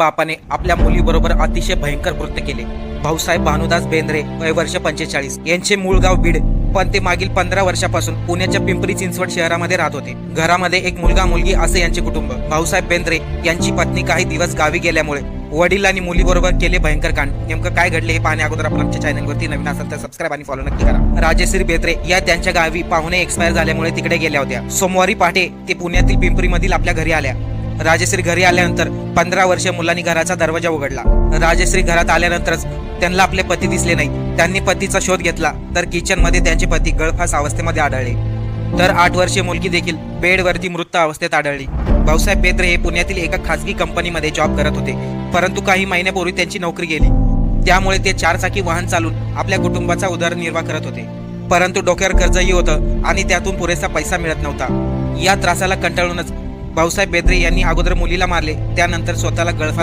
बापाने आपल्या मुलीबरोबर अतिशय भयंकर कृत्य केले. भाऊसाहेब भानुदास बेंद्रे, वय वर्ष 45, यांचे मूळ गाव बीड, पण ते मागील 15 वर्षापासून पुण्याच्या पिंपरी चिंचवड शहरामध्ये राहत होते. घरामध्ये एक मुलगा मुलगी असे यांचे कुटुंब. भाऊसाहेब बेंद्रे यांची पत्नी काही दिवस गावी गेल्यामुळे वडील आणि मुलीबरोबर केले भयंकर कांड. नेमकं काय घडले हे पाहण्या अगोदर आपण आमच्या चॅनलवरती नवीन असाल तर सबस्क्राईब आणि फॉलो नक्की करा. राजश्री बेंद्रे या त्यांच्या गावी पाहुणे एक्सपायर झाल्यामुळे तिकडे गेल्या होत्या. सोमवारी पहाटे ते पुण्यातील पिंपरी मधील आपल्या घरी आल्या. राजश्री घरी आल्यानंतर 15 वर्षीय मुलांनी घराचा दरवाजा उघडला. राजश्री घरात आल्यानंतरच त्यांना आपले पती दिसले नाही. त्यांनी पतीचा शोध घेतला तर किचन मध्ये त्यांचे पती गळफास अवस्थेमध्ये आढळले. तर 8 वर्षीय मुलगी देखील बेडवरती मृत अवस्थेत आढळली. भाऊसाहेब बेंद्रे हे पुण्यातील एका खासगी कंपनीमध्ये जॉब करत होते, परंतु काही महिन्यापूर्वी त्यांची नोकरी गेली. त्यामुळे ते 4 चाकी वाहन चालून आपल्या कुटुंबाचा उदरनिर्वाह करत होते. परंतु डोक्यावर कर्जही होतं आणि त्यातून पुरेसा पैसा मिळत नव्हता. या त्रासाला कंटाळूनच भाऊसाहेब बेंद्रे यांनी अगोदर मुलीला मारले, त्यानंतर स्वतःला गळफास